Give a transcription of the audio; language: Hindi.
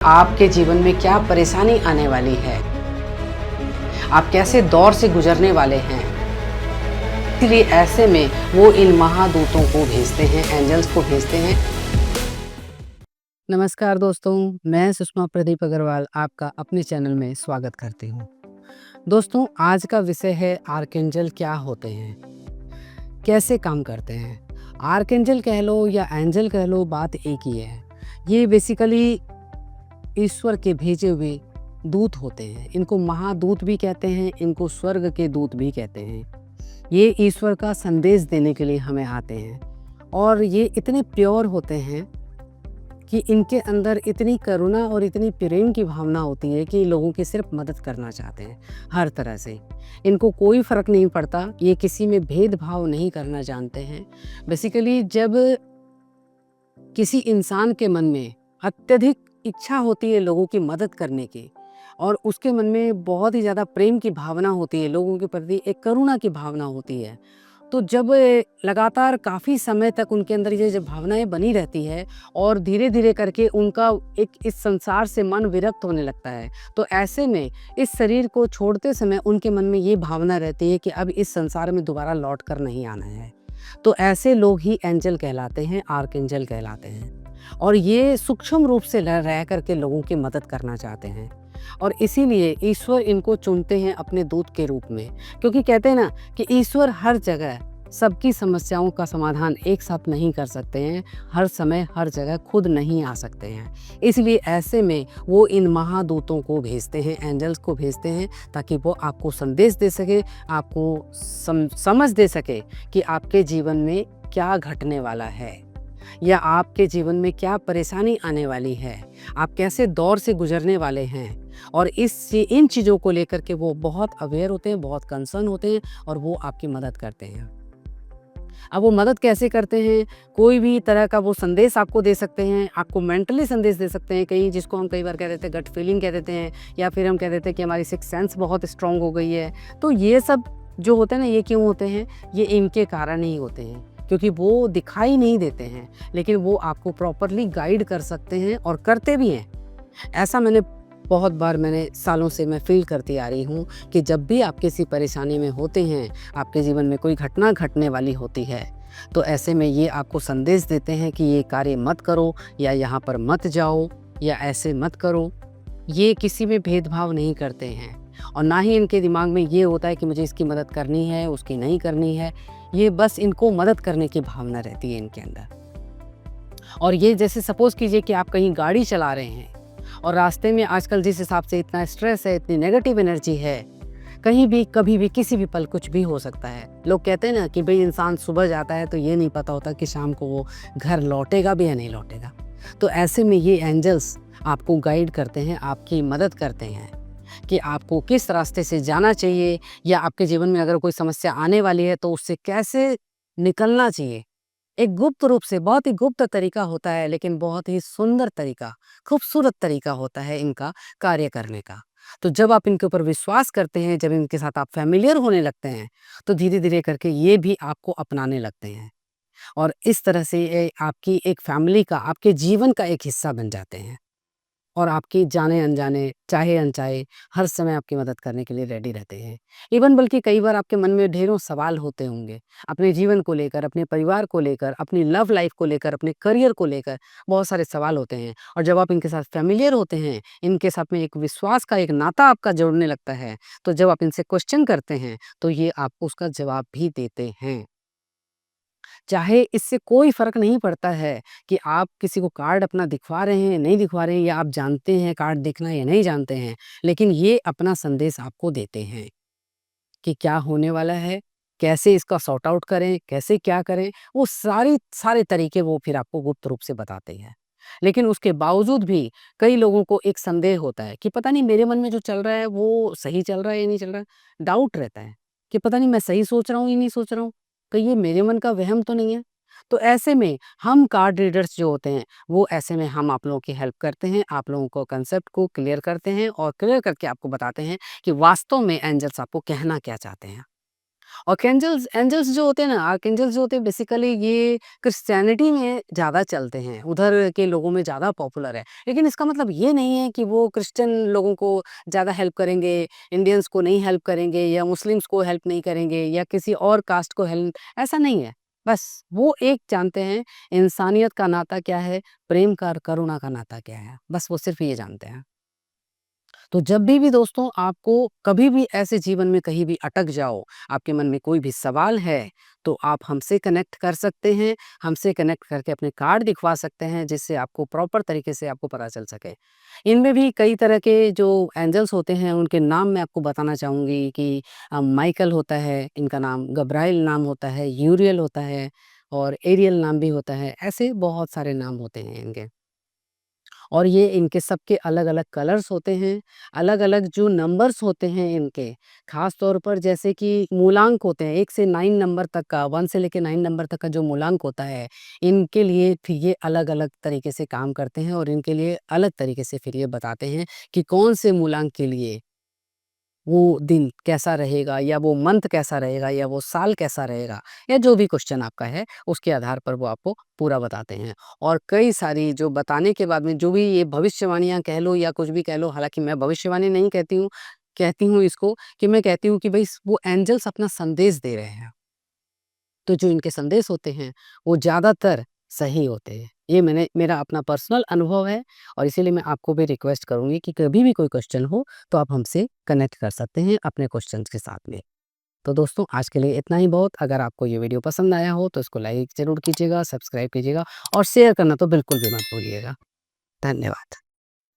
आपके जीवन में क्या परेशानी आने वाली है, आप कैसे दौर से गुजरने वाले हैं। इसलिए ऐसे में वो इन महादूतों को भेजते हैं, एंजल्स को भेजते हैं। नमस्कार दोस्तों, मैं सुषमा प्रदीप अग्रवाल आपका अपने चैनल में स्वागत करती हूँ। दोस्तों, आज का विषय है आर्कएंजल क्या होते हैं, कैसे काम करते हैं। आर्कएंजल कह लो या एंजल कह लो, बात एक ही है। ये बेसिकली ईश्वर के भेजे हुए दूत होते हैं। इनको महादूत भी कहते हैं, इनको स्वर्ग के दूत भी कहते हैं। ये ईश्वर का संदेश देने के लिए हमें आते हैं और ये इतने प्योर होते हैं कि इनके अंदर इतनी करुणा और इतनी प्रेम की भावना होती है कि लोगों की सिर्फ मदद करना चाहते हैं हर तरह से। इनको कोई फ़र्क नहीं पड़ता, ये किसी में भेदभाव नहीं करना जानते हैं। बेसिकली जब किसी इंसान के मन में अत्यधिक इच्छा होती है लोगों की मदद करने की और उसके मन में बहुत ही ज़्यादा प्रेम की भावना होती है, लोगों के प्रति एक करुणा की भावना होती है, तो जब लगातार काफ़ी समय तक उनके अंदर ये जब भावनाएं बनी रहती है और धीरे धीरे करके उनका एक इस संसार से मन विरक्त होने लगता है, तो ऐसे में इस शरीर को छोड़ते समय उनके मन में ये भावना रहती है कि अब इस संसार में दोबारा लौट कर नहीं आना है। तो ऐसे लोग ही एंजल कहलाते हैं, आर्कएंजल कहलाते हैं। और ये सूक्ष्म रूप से रह करके लोगों की मदद करना चाहते हैं और इसीलिए ईश्वर इनको चुनते हैं अपने दूत के रूप में। क्योंकि कहते हैं ना कि ईश्वर हर जगह सबकी समस्याओं का समाधान एक साथ नहीं कर सकते हैं, हर समय हर जगह खुद नहीं आ सकते हैं। इसलिए ऐसे में वो इन महादूतों को भेजते हैं, एंजल्स को भेजते हैं, ताकि वो आपको संदेश दे सके, आपको समझ दे सके कि आपके जीवन में क्या घटने वाला है या आपके जीवन में क्या परेशानी आने वाली है, आप कैसे दौर से गुजरने वाले हैं। और इन चीज़ों को लेकर के वो बहुत अवेयर होते हैं, बहुत कंसर्न होते हैं और वो आपकी मदद करते हैं। अब वो मदद कैसे करते हैं, कोई भी तरह का वो संदेश आपको दे सकते हैं, आपको मेंटली संदेश दे सकते हैं, कहीं जिसको हम कई बार कह देते हैं गट फीलिंग कह देते हैं, या फिर हम कह देते हैं कि हमारी सिक्स सेंस बहुत स्ट्रांग हो गई है। तो ये सब जो होते हैं ना, ये क्यों होते हैं, ये इनके कारण ही होते हैं, क्योंकि वो दिखाई नहीं देते हैं लेकिन वो आपको प्रॉपरली गाइड कर सकते हैं और करते भी हैं। ऐसा बहुत बार मैंने सालों से मैं फील करती आ रही हूँ कि जब भी आप किसी परेशानी में होते हैं, आपके जीवन में कोई घटना घटने वाली होती है, तो ऐसे में ये आपको संदेश देते हैं कि ये कार्य मत करो या यहाँ पर मत जाओ या ऐसे मत करो। ये किसी में भेदभाव नहीं करते हैं और ना ही इनके दिमाग में ये होता है कि मुझे इसकी मदद करनी है, उसकी नहीं करनी है। ये बस इनको मदद करने की भावना रहती है इनके अंदर। और ये जैसे सपोज़ कीजिए कि आप कहीं गाड़ी चला रहे हैं और रास्ते में आजकल जिस हिसाब से इतना स्ट्रेस है, इतनी नेगेटिव एनर्जी है, कहीं भी कभी भी किसी भी पल कुछ भी हो सकता है। लोग कहते हैं ना कि भाई इंसान सुबह जाता है तो ये नहीं पता होता कि शाम को वो घर लौटेगा भी या नहीं लौटेगा। तो ऐसे में ये एंजल्स आपको गाइड करते हैं, आपकी मदद करते हैं कि आपको किस रास्ते से जाना चाहिए या आपके जीवन में अगर कोई समस्या आने वाली है तो उससे कैसे निकलना चाहिए। एक गुप्त रूप से, बहुत ही गुप्त तरीका होता है लेकिन बहुत ही सुंदर तरीका, खूबसूरत तरीका होता है इनका कार्य करने का। तो जब आप इनके ऊपर विश्वास करते हैं, जब इनके साथ आप फैमिलियर होने लगते हैं, तो धीरे धीरे करके ये भी आपको अपनाने लगते हैं और इस तरह से ये आपकी एक फैमिली का, आपके जीवन का एक हिस्सा बन जाते हैं और आपकी जाने अनजाने, चाहे अनचाहे, हर समय आपकी मदद करने के लिए रेडी रहते हैं। इवन बल्कि कई बार आपके मन में ढेरों सवाल होते होंगे, अपने जीवन को लेकर, अपने परिवार को लेकर, अपनी लव लाइफ को लेकर, अपने करियर को लेकर बहुत सारे सवाल होते हैं। और जब आप इनके साथ फ़ैमिलियर होते हैं, इनके साथ में एक विश्वास का एक नाता आपका जुड़ने लगता है, तो जब आप इनसे क्वेश्चन करते हैं, तो ये आपको उसका जवाब भी देते हैं। चाहे इससे कोई फ़र्क नहीं पड़ता है कि आप किसी को कार्ड अपना दिखवा रहे हैं, नहीं दिखवा रहे हैं, या आप जानते हैं कार्ड देखना या नहीं जानते हैं, लेकिन ये अपना संदेश आपको देते हैं कि क्या होने वाला है, कैसे इसका सॉर्ट आउट करें, कैसे क्या करें, वो सारे तरीके वो फिर आपको गुप्त रूप से बताते हैं। लेकिन उसके बावजूद भी कई लोगों को एक संदेह होता है कि पता नहीं मेरे मन में जो चल रहा है वो सही चल रहा है या नहीं चल रहा है। डाउट रहता है कि पता नहीं मैं सही सोच रहा हूँ या नहीं सोच रहा हूँ, कहीं ये मेरे मन का वहम तो नहीं है। तो ऐसे में हम कार्ड रीडर्स जो होते हैं, वो ऐसे में हम आप लोगों की हेल्प करते हैं, आप लोगों को कंसेप्ट को क्लियर करते हैं और क्लियर करके आपको बताते हैं कि वास्तव में एंजल्स आपको कहना क्या चाहते हैं। आर्कएंजल्स एंजल्स जो होते हैं ना, आर्कएंजल्स जो होते हैं बेसिकली ये क्रिश्चियनिटी में ज़्यादा चलते हैं, उधर के लोगों में ज़्यादा पॉपुलर है। लेकिन इसका मतलब ये नहीं है कि वो क्रिश्चियन लोगों को ज़्यादा हेल्प करेंगे, इंडियंस को नहीं हेल्प करेंगे या मुस्लिम्स को हेल्प नहीं करेंगे या किसी और कास्ट को हेल्प, ऐसा नहीं है। बस वो एक जानते हैं इंसानियत का नाता क्या है, प्रेम का और करुणा का नाता क्या है, बस वो सिर्फ़ ये जानते हैं। तो जब भी दोस्तों आपको कभी भी ऐसे जीवन में कहीं भी अटक जाओ, आपके मन में कोई भी सवाल है, तो आप हमसे कनेक्ट कर सकते हैं। हमसे कनेक्ट करके अपने कार्ड दिखवा सकते हैं, जिससे आपको प्रॉपर तरीके से आपको पता चल सके। इनमें भी कई तरह के जो एंजल्स होते हैं, उनके नाम मैं आपको बताना चाहूँगी कि माइकल होता है इनका नाम, गब्राएल नाम होता है, यूरियल होता है और एरियल नाम भी होता है। ऐसे बहुत सारे नाम होते हैं इनके। और ये इनके सबके अलग-अलग कलर्स होते हैं, अलग-अलग जो नंबर्स होते हैं इनके, ख़ास तौर पर जैसे कि मूलांक होते हैं 1 से 9 नंबर तक का, 1 से लेके 9 नंबर तक का जो मूलांक होता है, इनके लिए फिर ये अलग-अलग तरीके से काम करते हैं और इनके लिए अलग तरीके से फिर ये बताते हैं कि कौन से मूलांक के लिए वो दिन कैसा रहेगा या वो मंथ कैसा रहेगा या वो साल कैसा रहेगा या जो भी क्वेश्चन आपका है उसके आधार पर वो आपको पूरा बताते हैं। और कई सारी जो बताने के बाद में जो भी ये भविष्यवाणियाँ कह लो या कुछ भी कह लो, हालाँकि मैं भविष्यवाणी नहीं कहती हूँ इसको कि मैं कहती हूँ कि भई वो एंजल्स अपना संदेश दे रहे हैं। तो जो इनके संदेश होते हैं वो ज़्यादातर सही होते हैं। ये मेरा अपना पर्सनल अनुभव है और इसीलिए मैं आपको भी रिक्वेस्ट करूँगी कि कभी भी कोई क्वेश्चन हो तो आप हमसे कनेक्ट कर सकते हैं अपने क्वेश्चन्स के साथ में। तो दोस्तों आज के लिए इतना ही बहुत। अगर आपको ये वीडियो पसंद आया हो तो इसको लाइक ज़रूर कीजिएगा, सब्सक्राइब कीजिएगा और शेयर करना तो बिल्कुल भी मत भूलिएगा। धन्यवाद।